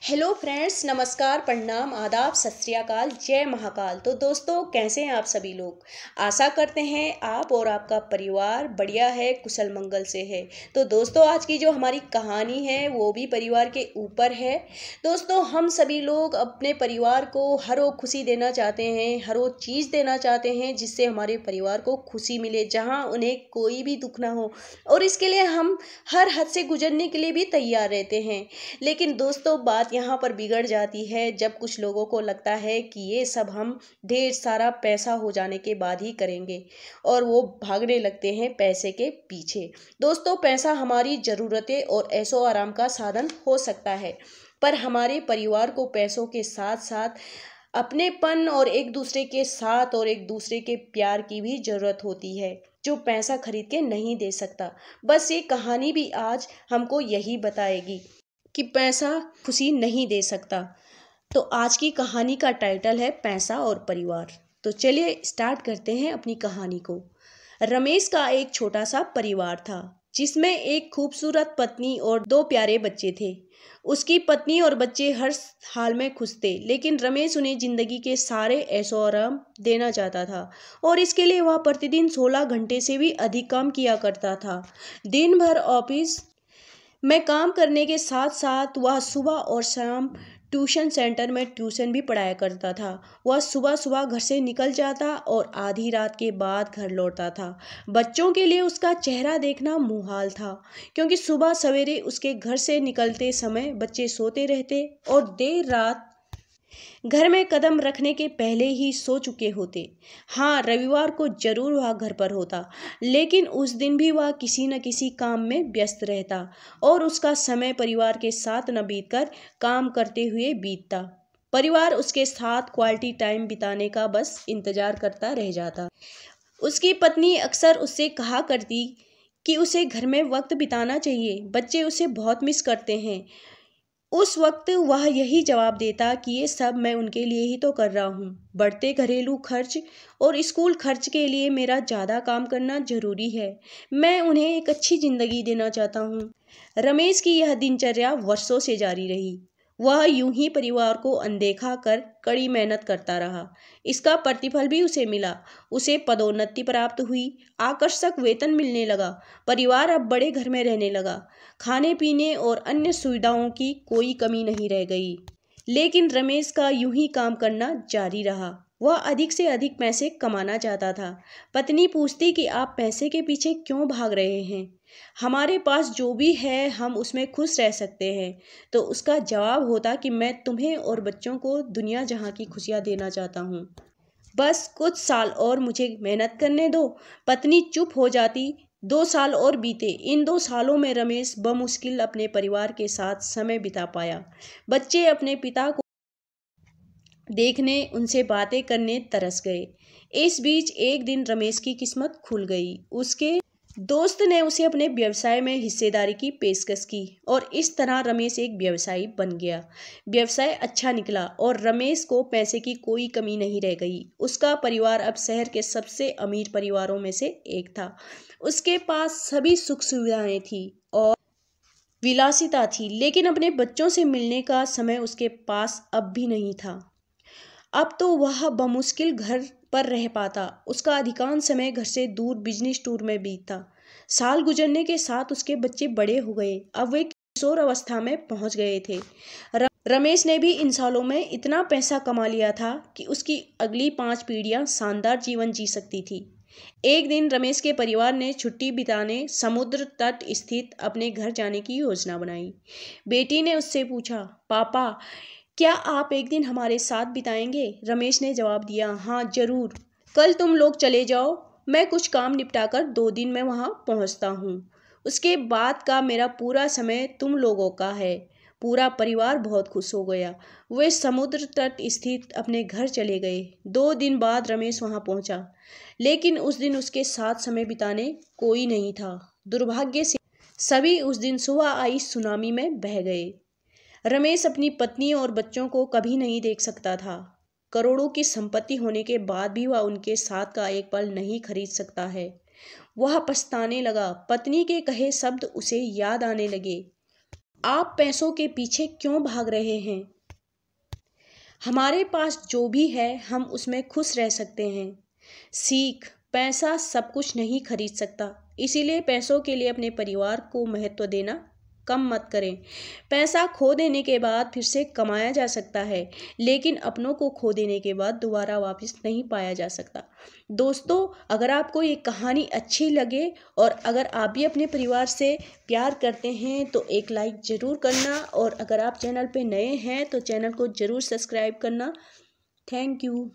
Hello friends, नमस्कार, प्रणाम, आदाब, सत श्री अकाल, जय महाकाल। तो दोस्तों, कैसे हैं आप सभी लोग। आशा करते हैं आप और आपका परिवार बढ़िया है, कुशल मंगल से है। तो दोस्तों, आज की जो हमारी कहानी है वो भी परिवार के ऊपर है। दोस्तों, हम सभी लोग अपने परिवार को हर वो खुशी देना चाहते हैं, हर वो चीज़ देना चाहते हैं जिससे हमारे परिवार को खुशी मिले, जहाँ उन्हें कोई भी दुख ना हो। और इसके लिए हम हर हद से गुजरने के लिए भी तैयार रहते हैं। लेकिन दोस्तों, बात यहाँ पर बिगड़ जाती है जब कुछ लोगों को लगता है कि ये सब हम ढेर सारा पैसा हो जाने के बाद ही करेंगे और वो भागने लगते हैं पैसे के पीछे। दोस्तों, पैसा हमारी ज़रूरतें और ऐशो आराम का साधन हो सकता है, पर हमारे परिवार को पैसों के साथ साथ अपनेपन और एक दूसरे के साथ और एक दूसरे के प्यार की भी ज़रूरत होती है, जो पैसा खरीद के नहीं दे सकता। बस ये कहानी भी आज हमको यही बताएगी कि पैसा खुशी नहीं दे सकता। तो आज की कहानी का टाइटल है पैसा और परिवार। तो चलिए स्टार्ट करते हैं अपनी कहानी को। रमेश का एक छोटा सा परिवार था, जिसमें एक खूबसूरत पत्नी और दो प्यारे बच्चे थे। उसकी पत्नी और बच्चे हर हाल में खुश थे, लेकिन रमेश उन्हें जिंदगी के सारे ऐशो आराम देना चाहता था और इसके लिए वह प्रतिदिन 16 घंटे से भी अधिक काम किया करता था। दिन भर ऑफिस मैं काम करने के साथ साथ वह सुबह और शाम ट्यूशन सेंटर में ट्यूशन भी पढ़ाया करता था। वह सुबह सुबह घर से निकल जाता और आधी रात के बाद घर लौटता था। बच्चों के लिए उसका चेहरा देखना मुहाल था, क्योंकि सुबह सवेरे उसके घर से निकलते समय बच्चे सोते रहते और देर रात घर में कदम रखने के पहले ही सो चुके होते। हाँ, रविवार को जरूर वह घर पर होता, लेकिन उस दिन भी वह किसी न किसी काम में व्यस्त रहता और उसका समय परिवार के साथ न बीतकर काम करते हुए बीतता। परिवार उसके साथ क्वालिटी टाइम बिताने का बस इंतजार करता रह जाता। उसकी पत्नी अक्सर उससे कहा करती कि उसे घर में वक्त बिताना चाहिए, बच्चे उसे बहुत मिस करते हैं। उस वक्त वह यही जवाब देता कि ये सब मैं उनके लिए ही तो कर रहा हूँ। बढ़ते घरेलू खर्च और स्कूल खर्च के लिए मेरा ज़्यादा काम करना ज़रूरी है। मैं उन्हें एक अच्छी ज़िंदगी देना चाहता हूँ। रमेश की यह दिनचर्या वर्षों से जारी रही। वह यूं ही परिवार को अनदेखा कर कड़ी मेहनत करता रहा। इसका प्रतिफल भी उसे मिला। उसे पदोन्नति प्राप्त हुई, आकर्षक वेतन मिलने लगा। परिवार अब बड़े घर में रहने लगा। खाने पीने और अन्य सुविधाओं की कोई कमी नहीं रह गई। लेकिन रमेश का यूं ही काम करना जारी रहा। वह अधिक से अधिक पैसे कमाना चाहता था। पत्नी पूछती कि आप पैसे के पीछे क्यों भाग रहे हैं? हमारे पास जो भी है हम उसमें खुश रह सकते हैं। तो उसका जवाब होता कि मैं तुम्हें और बच्चों को दुनिया जहां की खुशियां देना चाहता हूँ। बस कुछ साल और मुझे मेहनत करने दो। पत्नी चुप हो जाती। 2 साल और बीते। इन 2 सालों में रमेश बमुश्किल अपने परिवार के साथ समय बिता पाया। बच्चे अपने पिता को देखने, उनसे बातें करने तरस गए। इस बीच एक दिन रमेश की किस्मत खुल गई। उसके दोस्त ने उसे अपने व्यवसाय में हिस्सेदारी की पेशकश की और इस तरह रमेश एक व्यवसायी बन गया। व्यवसाय अच्छा निकला और रमेश को पैसे की कोई कमी नहीं रह गई। उसका परिवार अब शहर के सबसे अमीर परिवारों में से एक था। उसके पास सभी सुख सुविधाएं थी और विलासिता थी, लेकिन अपने बच्चों से मिलने का समय उसके पास अब भी नहीं था। अब तो वह बमुश्किल घर पर रह पाता। उसका अधिकांश समय घर से दूर बिजनेस टूर में बीतता। साल गुजरने के साथ उसके बच्चे बड़े हो गए। अब वे किशोर अवस्था में पहुंच गए थे। रमेश ने भी इन सालों में इतना पैसा कमा लिया था कि उसकी अगली 5 पीढ़ियां शानदार जीवन जी सकती थी। एक दिन रमेश के परिवार ने छुट्टी बिताने समुद्र तट स्थित अपने घर जाने की योजना बनाई। बेटी ने उससे पूछा, पापा, क्या आप एक दिन हमारे साथ बिताएंगे? रमेश ने जवाब दिया, हाँ जरूर। कल तुम लोग चले जाओ, मैं कुछ काम निपटाकर 2 दिन में वहाँ पहुँचता हूँ। उसके बाद का मेरा पूरा समय तुम लोगों का है। पूरा परिवार बहुत खुश हो गया। वे समुद्र तट स्थित अपने घर चले गए। 2 दिन बाद रमेश वहाँ पहुँचा, लेकिन उस दिन उसके साथ समय बिताने कोई नहीं था। दुर्भाग्य से सभी उस दिन सुबह आई सुनामी में बह गए। रमेश अपनी पत्नी और बच्चों को कभी नहीं देख सकता था। करोड़ों की संपत्ति होने के बाद भी वह उनके साथ का एक पल नहीं खरीद सकता है। वह पछताने लगा। पत्नी के कहे शब्द उसे याद आने लगे। आप पैसों के पीछे क्यों भाग रहे हैं? हमारे पास जो भी है हम उसमें खुश रह सकते हैं। सीख, पैसा सब कुछ नहीं खरीद सकता, इसीलिए पैसों के लिए अपने परिवार को महत्व देना कम मत करें। पैसा खो देने के बाद फिर से कमाया जा सकता है, लेकिन अपनों को खो देने के बाद दोबारा वापस नहीं पाया जा सकता। दोस्तों, अगर आपको ये कहानी अच्छी लगे और अगर आप भी अपने परिवार से प्यार करते हैं तो एक लाइक ज़रूर करना, और अगर आप चैनल पे नए हैं तो चैनल को ज़रूर सब्सक्राइब करना। Thank you.